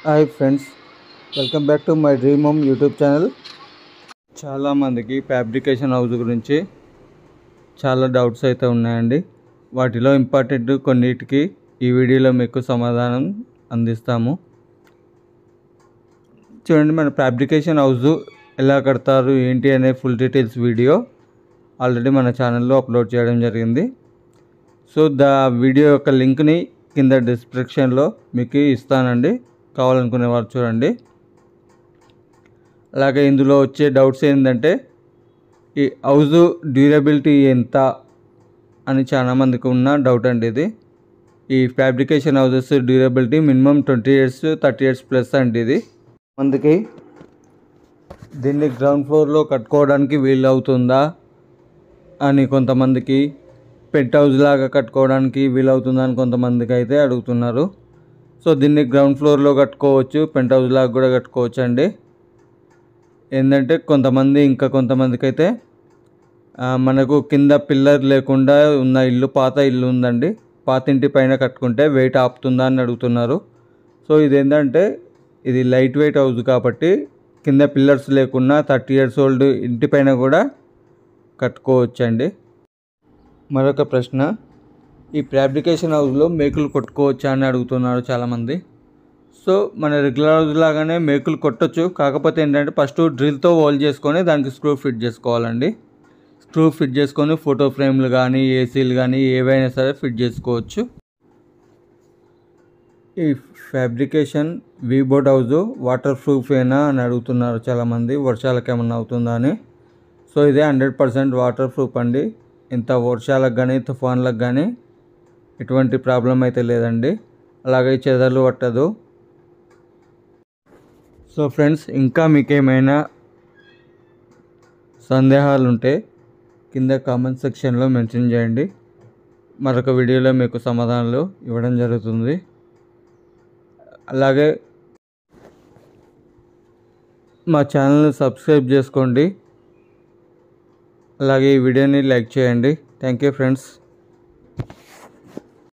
Hi friends, welcome back to my dream home YouTube channel. చాలామందికి fabrication house గురించి చాలా doubts అయితే ఉన్నాయండి. వాటిలో ఇంపార్టెంట్ కొన్నిటికి ఈ వీడియోలో మీకు సమాధానం అందిస్తాము. చూడండి, మన ఫ్యాబ్రికేషన్ హౌస్ ఎలా కడతారు ఏంటి అనే ఫుల్ డీటెయిల్స్ వీడియో ఆల్రెడీ మన ఛానల్లో అప్లోడ్ చేయడం జరిగింది. సో వీడియో యొక్క లింక్ని కింద డిస్క్రిప్షన్లో మీకు ఇస్తానండి, కావాలనుకునే వారు చూడండి. అలాగే ఇందులో వచ్చే డౌట్స్ ఏంటంటే ఈ హౌస్ డ్యూరబిలిటీ ఎంత అని చాలామందికి ఉన్న డౌట్ అండి. ఇది ఈ fabrication houses durability minimum 20 years 30 years plus అండి. ఇది మందికి దీన్ని గ్రౌండ్ ఫ్లోర్లో కట్టుకోవడానికి వీలు అవుతుందా అని కొంతమందికి, పెంట్ హౌస్ లాగా కట్టుకోవడానికి వీలవుతుందా అని కొంతమందికి అయితే అడుగుతున్నారు. సో దీన్ని గ్రౌండ్ ఫ్లోర్లో కట్టుకోవచ్చు, పెంట్ హౌస్ లాగా కూడా కట్టుకోవచ్చు అండి. ఏంటంటే కొంతమందికి అయితే మనకు కింద పిల్లర్ లేకుండా ఉన్న ఇల్లు, పాత ఇల్లు ఉందండి, పాత ఇంటి పైన కట్టుకుంటే వెయిట్ ఆపుతుందా అని అడుగుతున్నారు. సో ఇదేంటంటే ఇది లైట్ వెయిట్ హౌస్ కాబట్టి కింద పిల్లర్స్ లేకున్నా 30 years ఓల్డ్ ఇంటి పైన కూడా కట్టుకోవచ్చండి. మరొక ప్రశ్న, ఈ ఫ్యాబ్రికేషన్ హౌస్లో మేకులు కొట్టుకోవచ్చా అని అడుగుతున్నారు చాలామంది. సో మన రెగ్యులర్ హౌస్ లాగానే మేకులు కొట్టచ్చు, కాకపోతే ఏంటంటే ఫస్ట్ డ్రిల్తో హోల్ చేసుకొని దానికి స్క్రూ ఫిట్ చేసుకోవాలండి. స్క్రూ ఫిట్ చేసుకొని ఫోటో ఫ్రేమ్లు కానీ ఏసీలు కానీ ఏవైనా సరే ఫిట్ చేసుకోవచ్చు. ఈ ఫ్యాబ్రికేషన్ వీబోర్డ్ హౌస్ వాటర్ ప్రూఫేనా అని అడుగుతున్నారు చాలామంది, వర్షాలకు ఏమన్నా అవుతుందా అని. సో ఇదే 100% వాటర్ ప్రూఫ్ అండి. ఇంత వర్షాలకు కానీ తుఫాన్లకు కానీ ఎటువంటి ప్రాబ్లం అయితే లేదండి. అలాగే చెదలు పట్టదు. సో ఫ్రెండ్స్, ఇంకా మీకేమైనా సందేహాలు ఉంటే కింద కామెంట్ సెక్షన్లో మెన్షన్ చేయండి. మరొక వీడియోలో మీకు సమాధానాలు ఇవ్వడం జరుగుతుంది. అలాగే మా ఛానల్ని సబ్స్క్రైబ్ చేసుకోండి. అలాగే ఈ వీడియోని లైక్ చేయండి. Thank you friends.